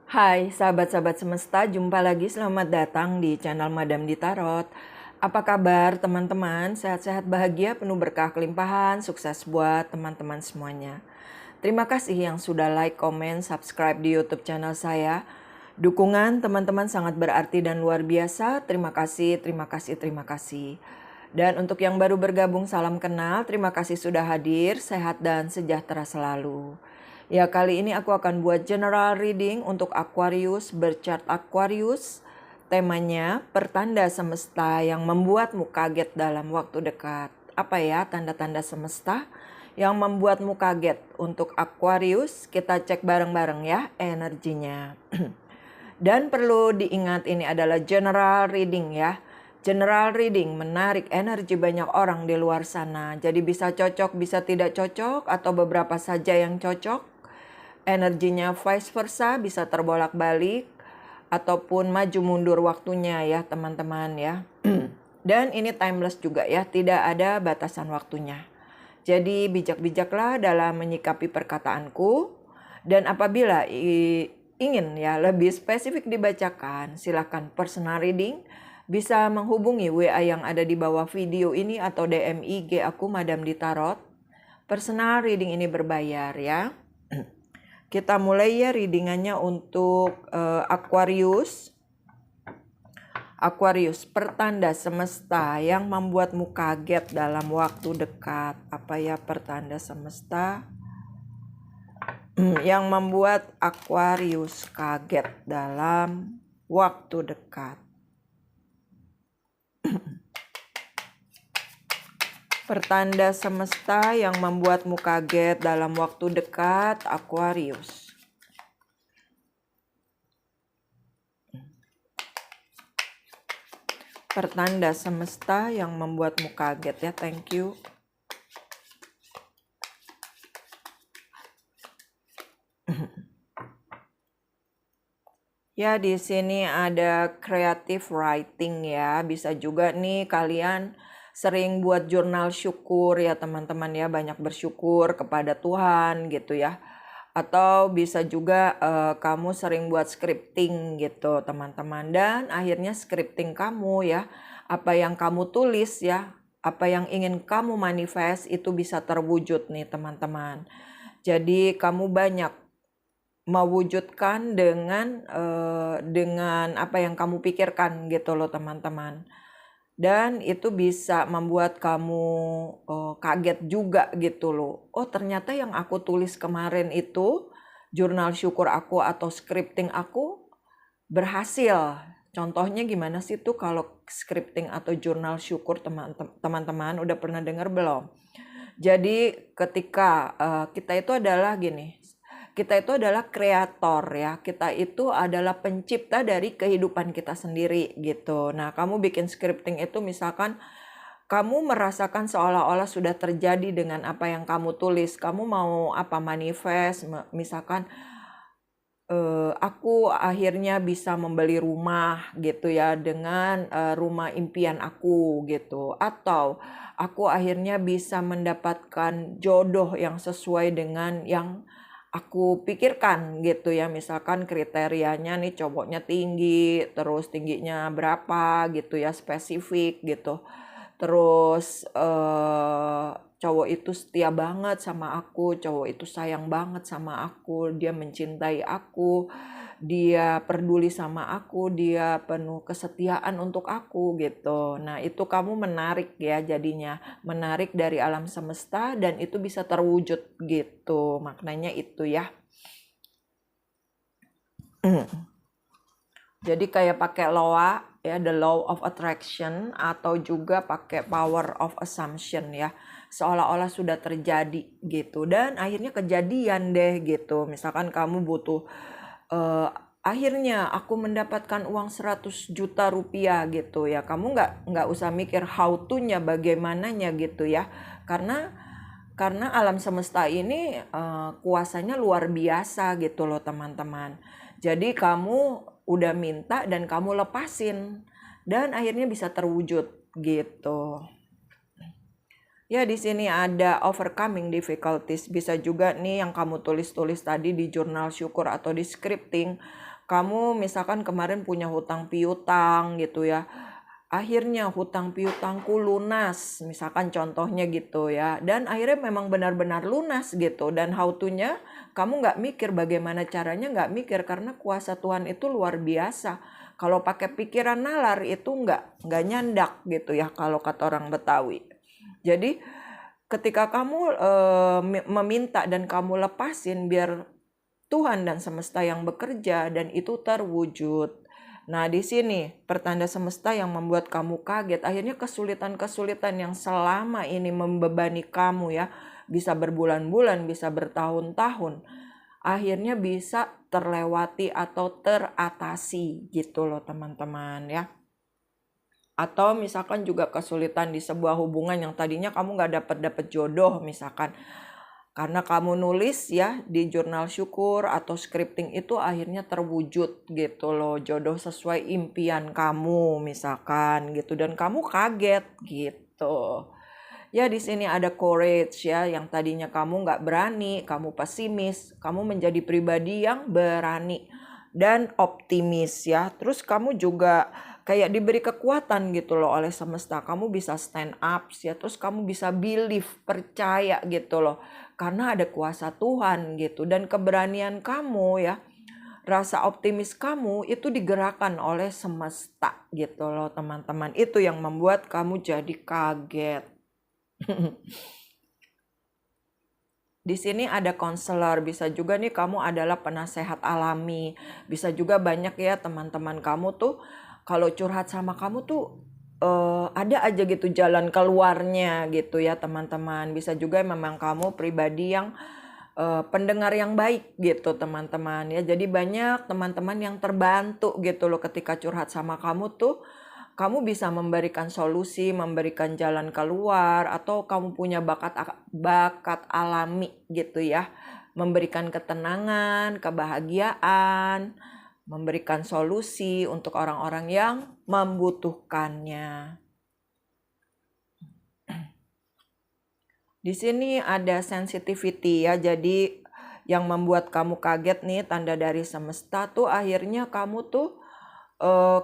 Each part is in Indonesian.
Hai sahabat-sahabat semesta, jumpa lagi, selamat datang di channel Madam di Tarot. Apa kabar teman-teman? Sehat-sehat, bahagia, penuh berkah, kelimpahan, sukses buat teman-teman semuanya. Terima kasih yang sudah like, komen, subscribe di YouTube channel saya. Dukungan teman-teman sangat berarti dan luar biasa. Terima kasih, terima kasih, terima kasih. Dan untuk yang baru bergabung, salam kenal. Terima kasih sudah hadir, sehat dan sejahtera selalu. Ya, kali ini aku akan buat general reading untuk Aquarius, berchart Aquarius. Temanya pertanda semesta yang membuatmu kaget dalam waktu dekat. Apa ya tanda-tanda semesta yang membuatmu kaget untuk Aquarius? Kita cek bareng-bareng ya energinya. Dan perlu diingat ini adalah general reading ya. General reading menarik energi banyak orang di luar sana. Jadi bisa cocok, bisa tidak cocok, atau beberapa saja yang cocok. Energinya vice versa, bisa terbolak-balik ataupun maju mundur waktunya ya teman-teman ya. Dan ini timeless juga ya, tidak ada batasan waktunya. Jadi bijak-bijaklah dalam menyikapi perkataanku. Dan apabila ingin ya lebih spesifik dibacakan, silakan personal reading. Bisa menghubungi WA yang ada di bawah video ini atau DM IG aku Madam di Tarot. Personal reading ini berbayar ya. Kita mulai ya readingannya untuk Aquarius. Aquarius, pertanda semesta yang membuatmu kaget dalam waktu dekat. Apa ya pertanda semesta yang membuat Aquarius kaget dalam waktu dekat? Pertanda semesta yang membuatmu kaget dalam waktu dekat, Aquarius. Pertanda semesta yang membuatmu kaget ya, thank you. Ya, di sini ada creative writing ya. Bisa juga nih kalian sering buat jurnal syukur ya teman-teman ya, banyak bersyukur kepada Tuhan gitu ya. Atau bisa juga kamu sering buat scripting gitu teman-teman. Dan akhirnya scripting kamu ya, apa yang kamu tulis ya, apa yang ingin kamu manifest itu bisa terwujud nih teman-teman. Jadi kamu banyak mewujudkan dengan apa yang kamu pikirkan gitu loh teman-teman. Dan itu bisa membuat kamu kaget juga gitu loh. Oh ternyata yang aku tulis kemarin itu, jurnal syukur aku atau scripting aku berhasil. Contohnya gimana sih tuh kalau scripting atau jurnal syukur teman-teman udah pernah dengar belum? Jadi ketika kita itu adalah gini, kita itu adalah kreator ya, kita itu adalah pencipta dari kehidupan kita sendiri gitu. Nah kamu bikin scripting itu misalkan kamu merasakan seolah-olah sudah terjadi dengan apa yang kamu tulis. Kamu mau apa manifest, misalkan aku akhirnya bisa membeli rumah gitu ya dengan rumah impian aku gitu. Atau aku akhirnya bisa mendapatkan jodoh yang sesuai dengan yang aku pikirkan gitu ya. Misalkan kriterianya nih cowoknya tinggi, terus tingginya berapa gitu ya, spesifik gitu. Terus cowok itu setia banget sama aku, cowok itu sayang banget sama aku, dia mencintai aku, dia peduli sama aku, dia penuh kesetiaan untuk aku gitu. Nah itu kamu menarik ya jadinya, menarik dari alam semesta dan itu bisa terwujud gitu, maknanya itu ya. Jadi kayak pakai loa ya, the law of attraction, atau juga pakai power of assumption ya, seolah-olah sudah terjadi gitu dan akhirnya kejadian deh gitu. Misalkan kamu butuh akhirnya aku mendapatkan uang 100 juta rupiah gitu ya, kamu nggak usah mikir how to-nya bagaimananya gitu ya, karena alam semesta ini kuasanya luar biasa gitu loh teman-teman. Jadi kamu udah minta dan kamu lepasin dan akhirnya bisa terwujud gitu. Ya di sini ada overcoming difficulties, bisa juga nih yang kamu tulis-tulis tadi di jurnal syukur atau di scripting. Kamu misalkan kemarin punya hutang piutang gitu ya. Akhirnya hutang piutangku lunas, misalkan contohnya gitu ya. Dan akhirnya memang benar-benar lunas gitu. Dan how to-nya kamu nggak mikir bagaimana caranya, nggak mikir karena kuasa Tuhan itu luar biasa. Kalau pakai pikiran nalar itu nggak nyandak gitu ya kalau kata orang Betawi. Jadi ketika kamu meminta dan kamu lepasin biar Tuhan dan semesta yang bekerja dan itu terwujud. Nah, di sini pertanda semesta yang membuat kamu kaget. Akhirnya kesulitan-kesulitan yang selama ini membebani kamu ya, bisa berbulan-bulan, bisa bertahun-tahun, akhirnya bisa terlewati atau teratasi gitu loh teman-teman ya. Atau misalkan juga kesulitan di sebuah hubungan yang tadinya kamu gak dapat jodoh misalkan. Karena kamu nulis ya di jurnal syukur atau scripting itu akhirnya terwujud gitu loh. Jodoh sesuai impian kamu misalkan gitu. Dan kamu kaget gitu. Ya di sini ada courage ya. Yang tadinya kamu gak berani, kamu pesimis. Kamu menjadi pribadi yang berani dan optimis ya. Terus kamu juga kayak diberi kekuatan gitu loh oleh semesta. Kamu bisa stand up ya. Terus kamu bisa believe, percaya gitu loh. Karena ada kuasa Tuhan gitu. Dan keberanian kamu ya, rasa optimis kamu itu digerakkan oleh semesta gitu loh teman-teman. Itu yang membuat kamu jadi kaget. Di sini ada konselor, bisa juga nih kamu adalah penasehat alami. Bisa juga banyak ya teman-teman kamu tuh kalau curhat sama kamu tuh ada aja gitu jalan keluarnya gitu ya teman-teman. Bisa juga memang kamu pribadi yang pendengar yang baik gitu teman-teman ya. Jadi banyak teman-teman yang terbantu gitu loh ketika curhat sama kamu tuh. Kamu bisa memberikan solusi, memberikan jalan keluar, atau kamu punya bakat alami gitu ya. Memberikan ketenangan, kebahagiaan, memberikan solusi untuk orang-orang yang membutuhkannya. Di sini ada sensitivity ya, jadi yang membuat kamu kaget nih tanda dari semesta tuh akhirnya kamu tuh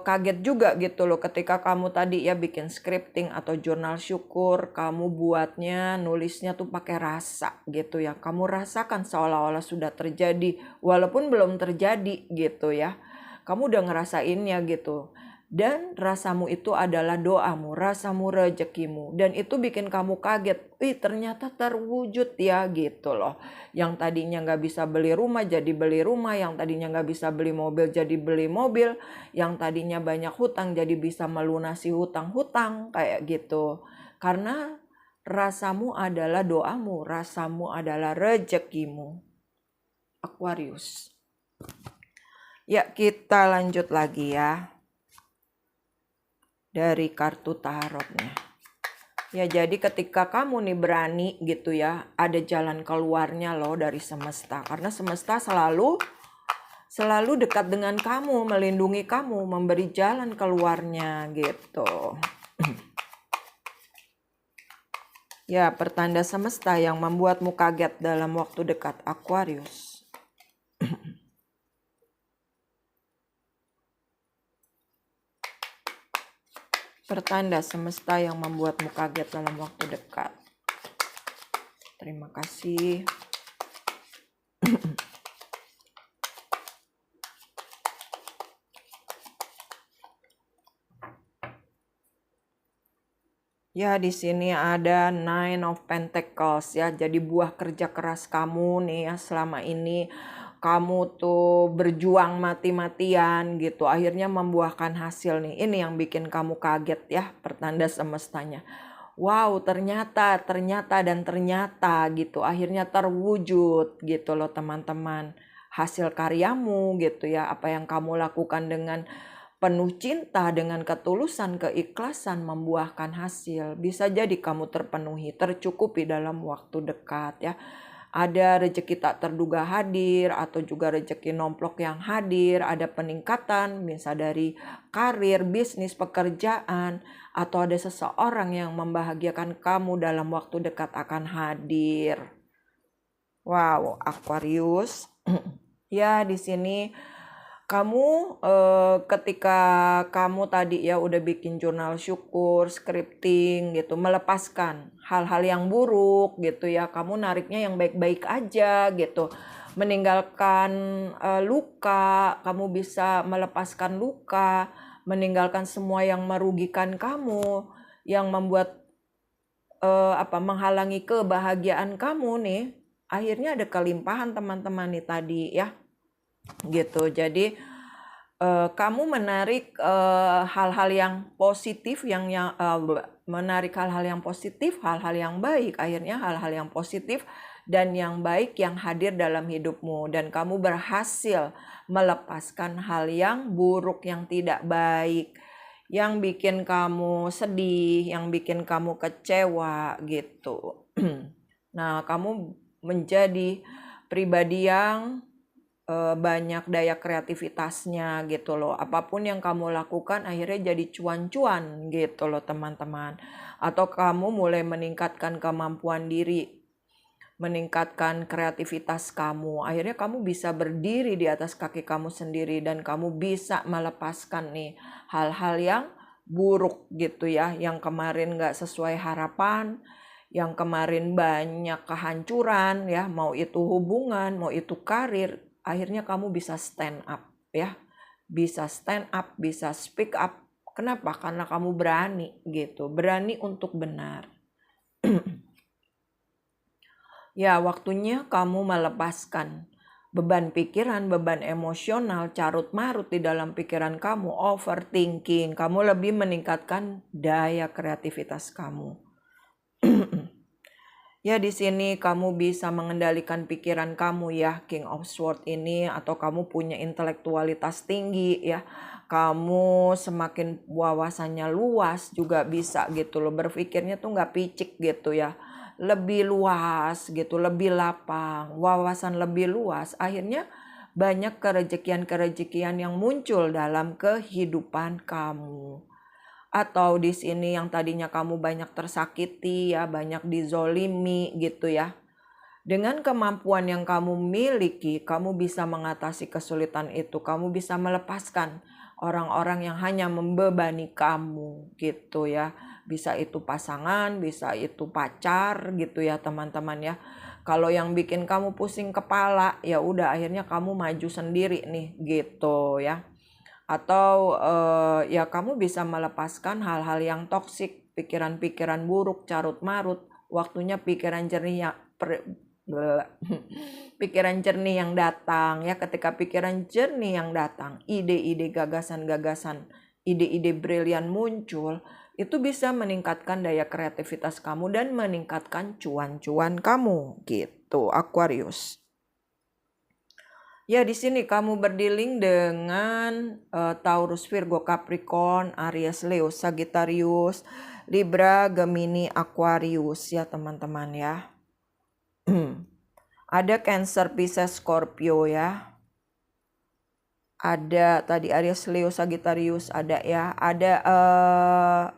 kaget juga gitu loh ketika kamu tadi ya bikin scripting atau jurnal syukur, kamu buatnya nulisnya tuh pakai rasa gitu ya. Kamu rasakan seolah-olah sudah terjadi walaupun belum terjadi gitu ya. Kamu udah ngerasainnya gitu. Dan rasamu itu adalah doamu, rasamu rezekimu. Dan itu bikin kamu kaget. Ternyata terwujud ya gitu loh. Yang tadinya gak bisa beli rumah jadi beli rumah. Yang tadinya gak bisa beli mobil jadi beli mobil. Yang tadinya banyak hutang jadi bisa melunasi hutang-hutang kayak gitu. Karena rasamu adalah doamu, rasamu adalah rezekimu. Aquarius. Ya kita lanjut lagi ya. Dari kartu tarotnya. Ya jadi ketika kamu nih berani gitu ya, ada jalan keluarnya loh dari semesta. Karena semesta selalu dekat dengan kamu, melindungi kamu, memberi jalan keluarnya gitu. Ya pertanda semesta yang membuatmu kaget dalam waktu dekat, Aquarius. Pertanda semesta yang membuatmu kaget dalam waktu dekat. Terima kasih. Ya di sini ada Nine of Pentacles ya. Jadi buah kerja keras kamu nih ya selama ini. Kamu tuh berjuang mati-matian gitu. Akhirnya membuahkan hasil nih. Ini yang bikin kamu kaget ya pertanda semestanya. Wow ternyata gitu. Akhirnya terwujud gitu loh teman-teman. Hasil karyamu gitu ya. Apa yang kamu lakukan dengan penuh cinta, dengan ketulusan, keikhlasan membuahkan hasil. Bisa jadi kamu terpenuhi, tercukupi dalam waktu dekat ya. Ada rezeki tak terduga hadir atau juga rezeki nomplok yang hadir, ada peningkatan bisa dari karir, bisnis, pekerjaan, atau ada seseorang yang membahagiakan kamu dalam waktu dekat akan hadir. Wow, Aquarius. Ya, di sini Kamu ketika kamu tadi ya udah bikin jurnal syukur, scripting gitu, melepaskan hal-hal yang buruk gitu ya, kamu nariknya yang baik-baik aja gitu, meninggalkan luka, kamu bisa melepaskan luka, meninggalkan semua yang merugikan kamu, yang membuat menghalangi kebahagiaan kamu nih. Akhirnya ada kelimpahan teman-teman nih tadi ya gitu. Jadi kamu menarik hal-hal yang positif, menarik hal-hal yang positif, hal-hal yang baik. Akhirnya hal-hal yang positif dan yang baik yang hadir dalam hidupmu, dan kamu berhasil melepaskan hal yang buruk, yang tidak baik, yang bikin kamu sedih, yang bikin kamu kecewa gitu. Nah, kamu menjadi pribadi yang banyak daya kreativitasnya gitu loh. Apapun yang kamu lakukan akhirnya jadi cuan-cuan gitu loh teman-teman. Atau kamu mulai meningkatkan kemampuan diri, meningkatkan kreativitas kamu. Akhirnya kamu bisa berdiri di atas kaki kamu sendiri, dan kamu bisa melepaskan nih hal-hal yang buruk gitu ya, yang kemarin gak sesuai harapan, yang kemarin banyak kehancuran ya, mau itu hubungan, mau itu karir. Akhirnya kamu bisa stand up ya, bisa stand up, bisa speak up. Kenapa? Karena kamu berani gitu, berani untuk benar. Ya, waktunya kamu melepaskan beban pikiran, beban emosional, carut-marut di dalam pikiran kamu, overthinking. Kamu lebih meningkatkan daya kreativitas kamu. Ya, di sini kamu bisa mengendalikan pikiran kamu ya, King of Swords ini, atau kamu punya intelektualitas tinggi ya. Kamu semakin wawasannya luas juga bisa gitu loh, berpikirnya tuh nggak picik gitu ya. Lebih luas gitu, lebih lapang, wawasan lebih luas. Akhirnya banyak kerejekian-kerejekian yang muncul dalam kehidupan kamu. Atau di sini yang tadinya kamu banyak tersakiti ya, banyak dizolimi gitu ya. Dengan kemampuan yang kamu miliki, kamu bisa mengatasi kesulitan itu. Kamu bisa melepaskan orang-orang yang hanya membebani kamu gitu ya. Bisa itu pasangan, bisa itu pacar gitu ya teman-teman ya. Kalau yang bikin kamu pusing kepala, ya udah akhirnya kamu maju sendiri nih gitu ya. Atau ya kamu bisa melepaskan hal-hal yang toksik, pikiran-pikiran buruk, carut-marut. Waktunya pikiran jernih pikiran jernih yang datang ya. Ketika pikiran jernih yang datang, ide-ide, gagasan-gagasan, ide-ide brilian muncul, itu bisa meningkatkan daya kreativitas kamu dan meningkatkan cuan-cuan kamu gitu, Aquarius. Ya, di sini kamu berdealing dengan Taurus, Virgo, Capricorn, Aries, Leo, Sagittarius, Libra, Gemini, Aquarius ya teman-teman ya. Ada Cancer, Pisces, Scorpio ya. Ada tadi Aries, Leo, Sagittarius ada ya. Ada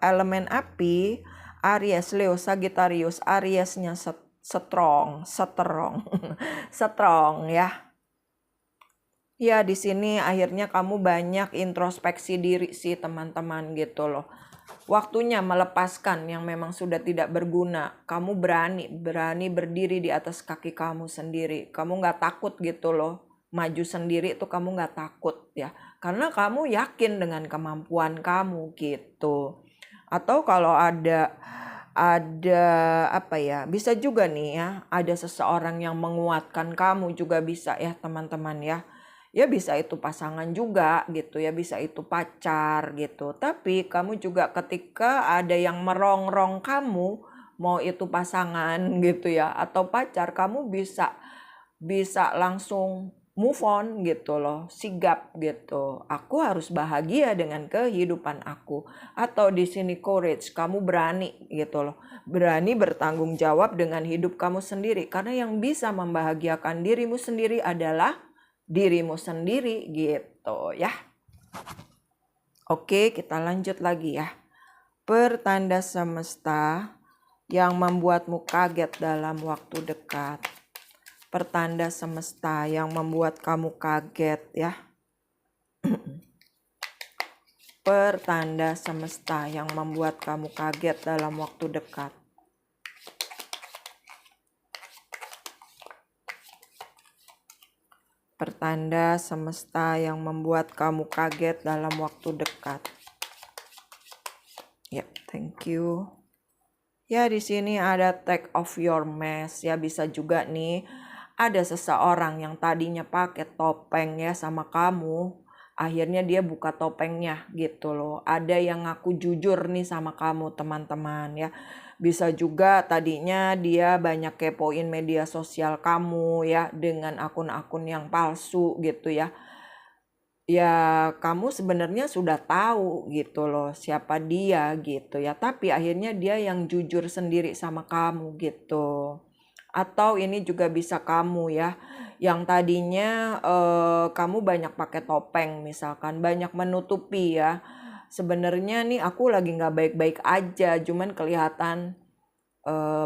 elemen api, Aries, Leo, Sagittarius. Ariesnya strong strong ya. Ya, di sini akhirnya kamu banyak introspeksi diri sih teman-teman gitu loh. Waktunya melepaskan yang memang sudah tidak berguna. Kamu berani berdiri di atas kaki kamu sendiri. Kamu gak takut gitu loh. Maju sendiri itu kamu gak takut ya. Karena kamu yakin dengan kemampuan kamu gitu. Atau kalau ada bisa juga nih ya, ada seseorang yang menguatkan kamu juga bisa ya teman-teman ya. Ya bisa itu pasangan juga gitu ya, bisa itu pacar gitu. Tapi kamu juga ketika ada yang merongrong kamu, mau itu pasangan gitu ya atau pacar, kamu bisa langsung move on gitu loh, sigap gitu. Aku harus bahagia dengan kehidupan aku. Atau di sini courage, kamu berani gitu loh. Berani bertanggung jawab dengan hidup kamu sendiri, karena yang bisa membahagiakan dirimu sendiri adalah dirimu sendiri gitu ya. Oke, kita lanjut lagi ya. Pertanda semesta yang membuatmu kaget dalam waktu dekat. Pertanda semesta yang membuat kamu kaget ya. pertanda semesta yang membuat kamu kaget dalam waktu dekat. Pertanda semesta yang membuat kamu kaget dalam waktu dekat. Ya, thank you. Ya, di sini ada take off your mask. Ya, bisa juga nih ada seseorang yang tadinya pakai topeng ya sama kamu. Akhirnya dia buka topengnya gitu loh. Ada yang ngaku jujur nih sama kamu teman-teman ya. Bisa juga tadinya dia banyak kepoin media sosial kamu ya dengan akun-akun yang palsu gitu ya. Ya kamu sebenarnya sudah tahu gitu loh siapa dia gitu ya. Tapi akhirnya dia yang jujur sendiri sama kamu gitu. Atau ini juga bisa kamu ya yang tadinya kamu banyak pakai topeng misalkan, banyak menutupi ya. Sebenarnya nih aku lagi nggak baik-baik aja, cuman kelihatan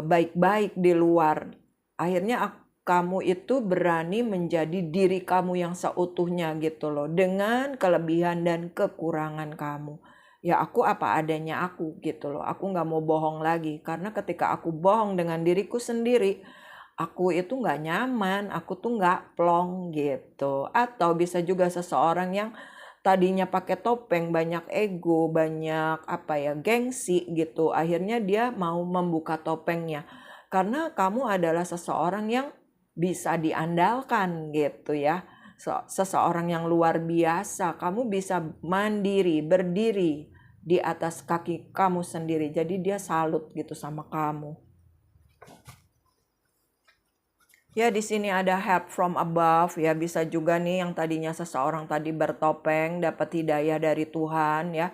baik-baik di luar. Akhirnya kamu itu berani menjadi diri kamu yang seutuhnya gitu loh, dengan kelebihan dan kekurangan kamu. Ya aku apa adanya aku gitu loh, aku nggak mau bohong lagi. Karena ketika aku bohong dengan diriku sendiri, aku itu nggak nyaman, aku tuh nggak plong gitu. Atau bisa juga seseorang yang tadinya pakai topeng, banyak ego, banyak gengsi gitu. Akhirnya dia mau membuka topengnya. Karena kamu adalah seseorang yang bisa diandalkan gitu ya. Seseorang yang luar biasa, kamu bisa mandiri, berdiri di atas kaki kamu sendiri. Jadi dia salut gitu sama kamu. Ya di sini ada help from above ya, bisa juga nih yang tadinya seseorang tadi bertopeng dapat hidayah dari Tuhan ya.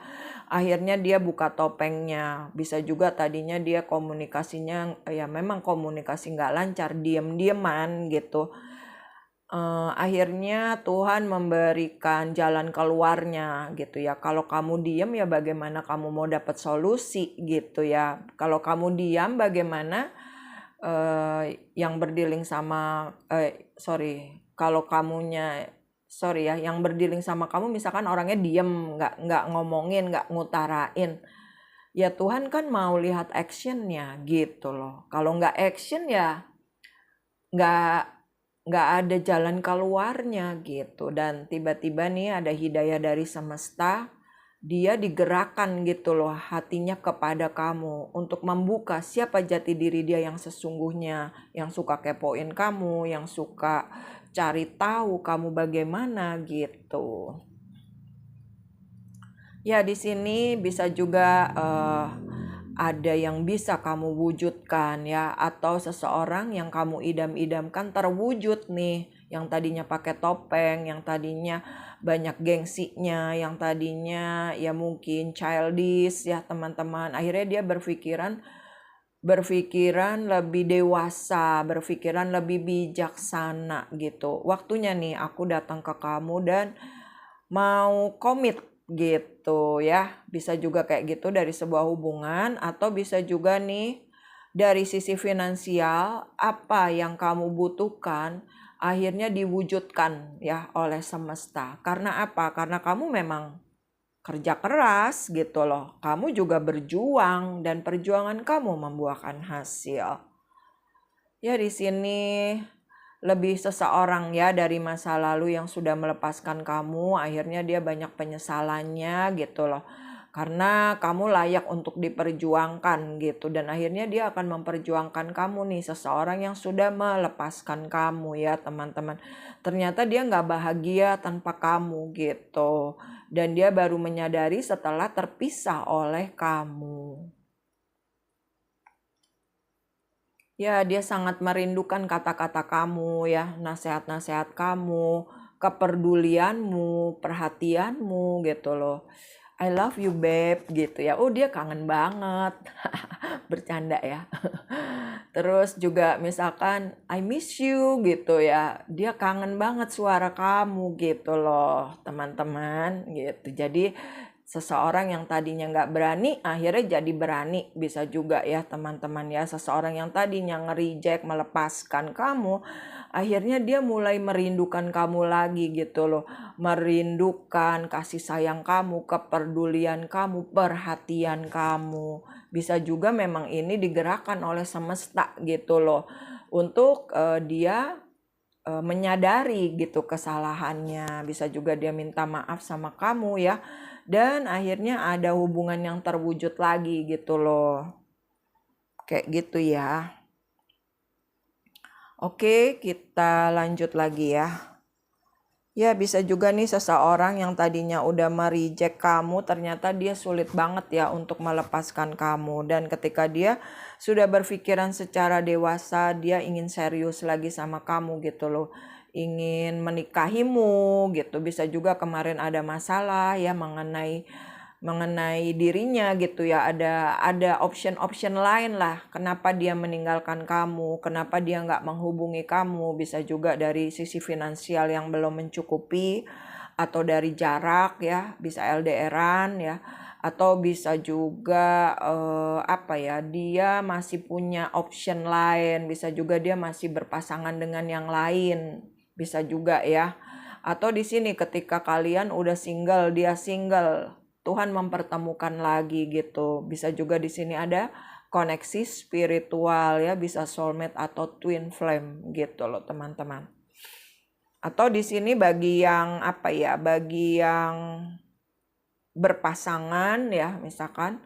Akhirnya dia buka topengnya. Bisa juga tadinya dia komunikasinya ya memang komunikasi nggak lancar, diem-dieman gitu. Akhirnya Tuhan memberikan jalan keluarnya gitu ya. Kalau kamu diem ya bagaimana kamu mau dapat solusi gitu ya. Kalau kamu diam bagaimana yang berdealing sama yang berdealing sama kamu misalkan orangnya diem, nggak ngomongin, nggak ngutarain, ya Tuhan kan mau lihat actionnya gitu loh. Kalau nggak action ya nggak ada jalan keluarnya gitu. Dan tiba-tiba nih ada hidayah dari semesta, dia digerakkan gitu loh hatinya kepada kamu untuk membuka siapa jati diri dia yang sesungguhnya, yang suka kepoin kamu, yang suka cari tahu kamu bagaimana gitu. Ya di sini bisa juga ada yang bisa kamu wujudkan ya, atau seseorang yang kamu idam-idamkan terwujud nih, yang tadinya pakai topeng, yang tadinya banyak gengsinya, yang tadinya ya mungkin childish ya teman-teman. Akhirnya dia berpikiran lebih dewasa, berpikiran lebih bijaksana gitu. Waktunya nih aku datang ke kamu dan mau komit gitu ya. Bisa juga kayak gitu dari sebuah hubungan, atau bisa juga nih dari sisi finansial, apa yang kamu butuhkan akhirnya diwujudkan ya oleh semesta. Karena apa? Karena kamu memang kerja keras gitu loh. Kamu juga berjuang dan perjuangan kamu membuahkan hasil. Ya di sini lebih seseorang ya dari masa lalu yang sudah melepaskan kamu, akhirnya dia banyak penyesalannya gitu loh. Karena kamu layak untuk diperjuangkan gitu, dan akhirnya dia akan memperjuangkan kamu nih, seseorang yang sudah melepaskan kamu ya teman-teman. Ternyata dia nggak bahagia tanpa kamu gitu, dan dia baru menyadari setelah terpisah oleh kamu. Ya, dia sangat merindukan kata-kata kamu ya, nasihat-nasihat kamu, kepedulianmu, perhatianmu gitu loh. I love you babe gitu ya. Oh dia kangen banget. Bercanda ya. Terus juga misalkan I miss you gitu ya. Dia kangen banget suara kamu gitu loh teman-teman gitu. Jadi Seseorang yang tadinya nggak berani, akhirnya jadi berani. Bisa juga ya teman-teman ya. Seseorang yang tadinya nge-reject, melepaskan kamu, akhirnya dia mulai merindukan kamu lagi gitu loh. Merindukan kasih sayang kamu, kepedulian kamu, perhatian kamu. Bisa juga memang ini digerakkan oleh semesta gitu loh. Untuk dia menyadari gitu kesalahannya. Bisa juga dia minta maaf sama kamu ya. Dan akhirnya ada hubungan yang terwujud lagi gitu loh. Kayak gitu ya. Oke, kita lanjut lagi ya. Ya, bisa juga nih seseorang yang tadinya udah mereject kamu, ternyata dia sulit banget ya untuk melepaskan kamu. Dan ketika dia sudah berpikiran secara dewasa, dia ingin serius lagi sama kamu gitu loh. Ingin menikahimu gitu. Bisa juga kemarin ada masalah ya mengenai dirinya gitu ya, ada option lain lah kenapa dia meninggalkan kamu, kenapa dia nggak menghubungi kamu. Bisa juga dari sisi finansial yang belum mencukupi, atau dari jarak ya, bisa LDRan ya, atau bisa juga dia masih punya option lain. Bisa juga dia masih berpasangan dengan yang lain, bisa juga ya. Atau di sini ketika kalian udah single, dia single, Tuhan mempertemukan lagi gitu. Bisa juga di sini ada koneksi spiritual ya, bisa soulmate atau twin flame gitu loh teman-teman. Atau di sini bagi yang bagi yang berpasangan ya, misalkan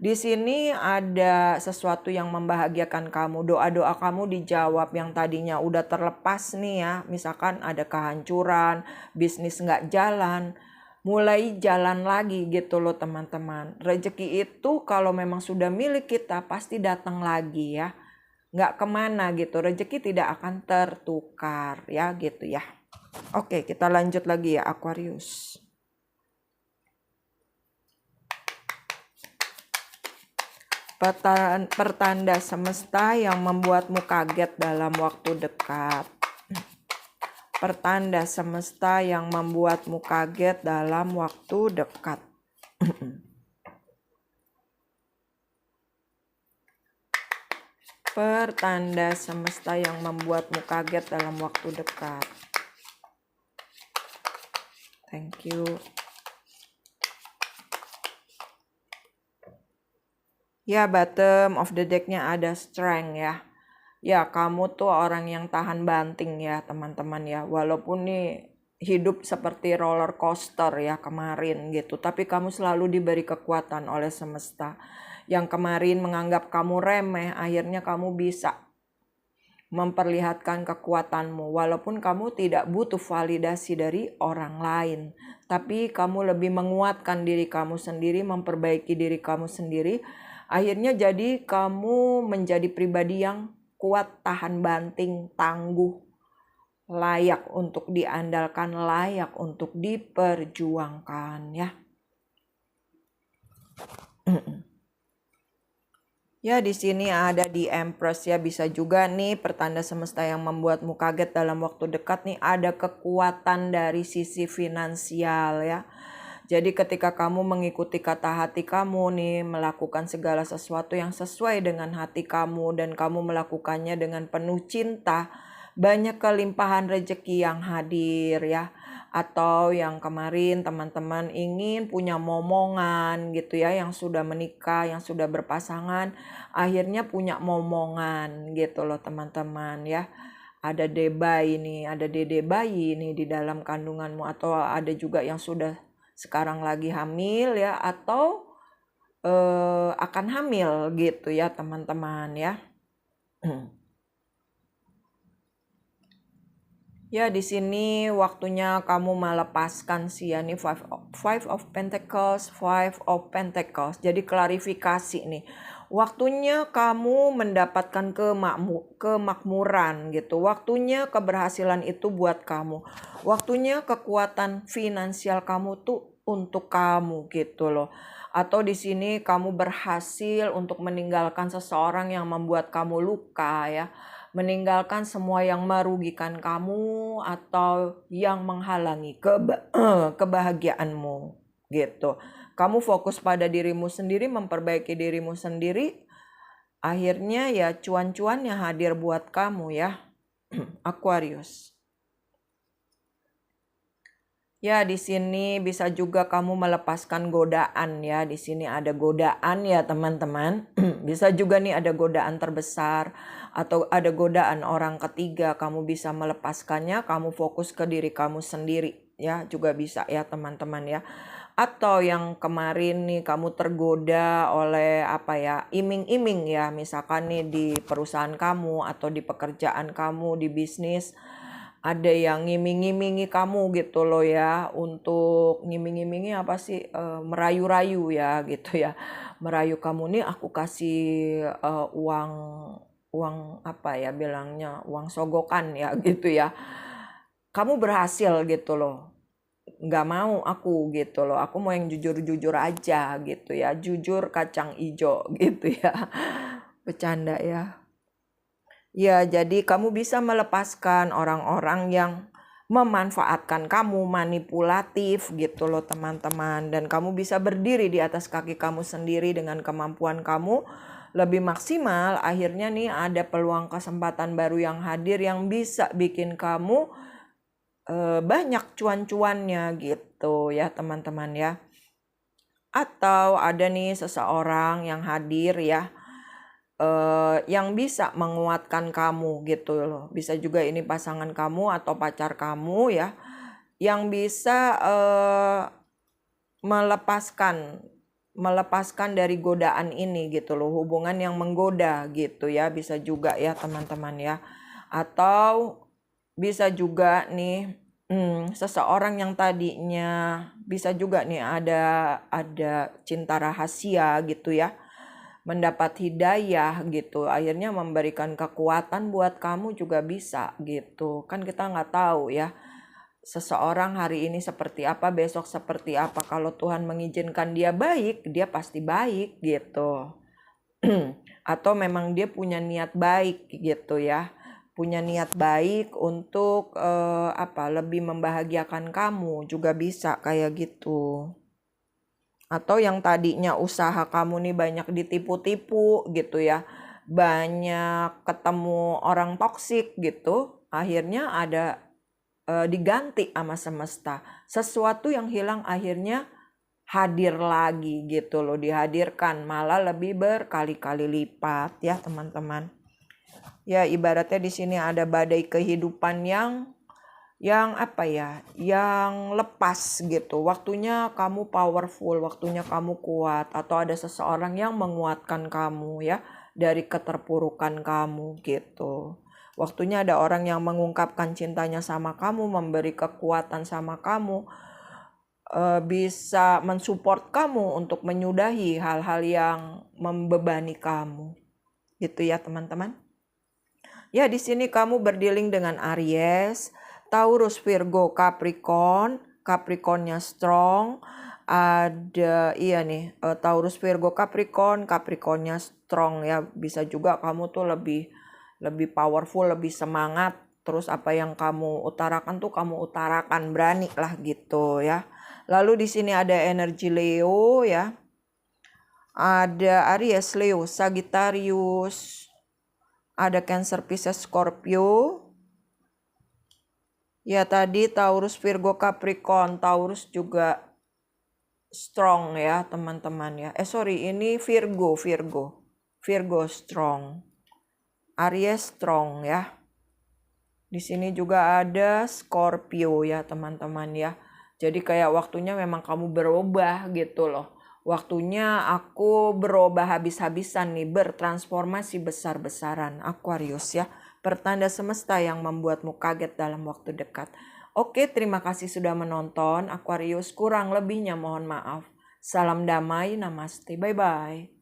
di sini ada sesuatu yang membahagiakan kamu, doa-doa kamu dijawab yang tadinya udah terlepas nih ya, misalkan ada kehancuran, bisnis nggak jalan, mulai jalan lagi gitu loh teman-teman. Rezeki itu kalau memang sudah milik kita pasti datang lagi ya, nggak kemana gitu, rezeki tidak akan tertukar ya gitu ya. Oke, kita lanjut lagi ya Aquarius. Pertanda semesta yang membuatmu kaget dalam waktu dekat. Pertanda semesta yang membuatmu kaget dalam waktu dekat. Pertanda semesta yang membuatmu kaget dalam waktu dekat. Thank you. Ya, bottom of the deck-nya ada strength ya. Ya, kamu tuh orang yang tahan banting ya teman-teman ya. Walaupun nih hidup seperti roller coaster ya kemarin gitu. Tapi kamu selalu diberi kekuatan oleh semesta. Yang kemarin menganggap kamu remeh, akhirnya kamu bisa memperlihatkan kekuatanmu. Walaupun kamu tidak butuh validasi dari orang lain. Tapi kamu lebih menguatkan diri kamu sendiri, memperbaiki diri kamu sendiri. Akhirnya jadi kamu menjadi pribadi yang kuat, tahan banting, tangguh, layak untuk diandalkan, layak untuk diperjuangkan ya. Ya, di sini ada di Empress ya, bisa juga nih pertanda semesta yang membuatmu kaget dalam waktu dekat nih, ada kekuatan dari sisi finansial ya. Jadi ketika kamu mengikuti kata hati kamu nih, melakukan segala sesuatu yang sesuai dengan hati kamu dan kamu melakukannya dengan penuh cinta, banyak kelimpahan rezeki yang hadir ya. Atau yang kemarin teman-teman ingin punya momongan gitu ya, yang sudah menikah, yang sudah berpasangan, akhirnya punya momongan gitu loh teman-teman ya. Ada dede bayi nih di dalam kandunganmu, atau ada juga yang sudah sekarang lagi hamil ya, atau akan hamil gitu ya teman-teman ya. Ya, di sini waktunya kamu melepaskan sih ya, nih five of Pentacles. Jadi klarifikasi nih. Waktunya kamu mendapatkan kemakmuran gitu. Waktunya keberhasilan itu buat kamu. Waktunya kekuatan finansial kamu tuh untuk kamu gitu loh. Atau di sini kamu berhasil untuk meninggalkan seseorang yang membuat kamu luka ya. Meninggalkan semua yang merugikan kamu atau yang menghalangi kebahagiaanmu. gitu. Kamu fokus pada dirimu sendiri, memperbaiki dirimu sendiri, akhirnya ya cuan-cuannya hadir buat kamu ya. Aquarius. Ya, di sini bisa juga kamu melepaskan godaan ya. Di sini ada godaan ya, teman-teman. Bisa juga nih ada godaan terbesar atau ada godaan orang ketiga. Kamu bisa melepaskannya, kamu fokus ke diri kamu sendiri ya, juga bisa ya, teman-teman ya. Atau yang kemarin nih kamu tergoda oleh apa ya, iming-iming ya, misalkan nih di perusahaan kamu atau di pekerjaan kamu, di bisnis, ada yang ngiming-ngimingi kamu gitu loh ya, untuk ngiming-ngimingi apa sih, merayu-rayu ya gitu ya, merayu kamu nih aku kasih uang apa ya bilangnya, uang sogokan ya gitu ya, kamu berhasil gitu loh, nggak mau aku gitu loh, aku mau yang jujur-jujur aja gitu ya, jujur kacang ijo gitu ya. Bercanda ya. Ya, jadi kamu bisa melepaskan orang-orang yang memanfaatkan kamu, manipulatif gitu loh, teman-teman. Dan kamu bisa berdiri di atas kaki kamu sendiri dengan kemampuan kamu lebih maksimal. Akhirnya nih ada peluang kesempatan baru yang hadir yang bisa bikin kamu banyak cuan-cuannya gitu ya, teman-teman ya. Atau ada nih seseorang yang hadir ya, yang bisa menguatkan kamu gitu loh. Bisa juga ini pasangan kamu atau pacar kamu ya, yang bisa melepaskan dari godaan ini gitu loh, hubungan yang menggoda gitu ya, bisa juga ya, teman-teman ya. Atau bisa juga nih seseorang yang tadinya bisa juga nih ada cinta rahasia gitu ya, mendapat hidayah gitu, akhirnya memberikan kekuatan buat kamu juga bisa gitu. Kan kita nggak tahu ya, seseorang hari ini seperti apa, besok seperti apa. Kalau Tuhan mengizinkan dia baik, dia pasti baik gitu. Atau memang dia punya niat baik gitu ya, punya niat baik untuk lebih membahagiakan kamu juga bisa kayak gitu. Atau yang tadinya usaha kamu nih banyak ditipu-tipu gitu ya, banyak ketemu orang toksik gitu, akhirnya ada diganti sama semesta. Sesuatu yang hilang akhirnya hadir lagi gitu loh, dihadirkan malah lebih berkali-kali lipat ya, teman-teman. Ya, ibaratnya di sini ada badai kehidupan yang apa ya, yang lepas gitu. Waktunya kamu powerful, waktunya kamu kuat, atau ada seseorang yang menguatkan kamu ya dari keterpurukan kamu gitu. Waktunya ada orang yang mengungkapkan cintanya sama kamu, memberi kekuatan sama kamu, bisa mensupport kamu untuk menyudahi hal-hal yang membebani kamu. Gitu ya, teman-teman. Ya, di sini kamu berdealing dengan Aries, Taurus, Virgo, Capricorn. Capricornnya strong. Ada Taurus, Virgo, Capricorn. Capricornnya strong ya. Bisa juga kamu tuh lebih powerful, lebih semangat. Terus apa yang kamu utarakan tuh kamu utarakan, berani lah gitu ya. Lalu di sini ada energi Leo ya. Ada Aries, Leo, Sagittarius. Ada Cancer, Pisces, Scorpio. Ya, tadi Taurus, Virgo, Capricorn. Taurus juga strong ya, teman-teman ya. Ini Virgo. Virgo strong. Aries strong ya. Di sini juga ada Scorpio ya, teman-teman ya. Jadi kayak waktunya memang kamu berubah gitu loh. Waktunya aku berubah habis-habisan nih, bertransformasi besar-besaran, Aquarius ya. Pertanda semesta yang membuatmu kaget dalam waktu dekat. Oke, terima kasih sudah menonton, Aquarius. Kurang lebihnya mohon maaf. Salam damai, namaste, bye-bye.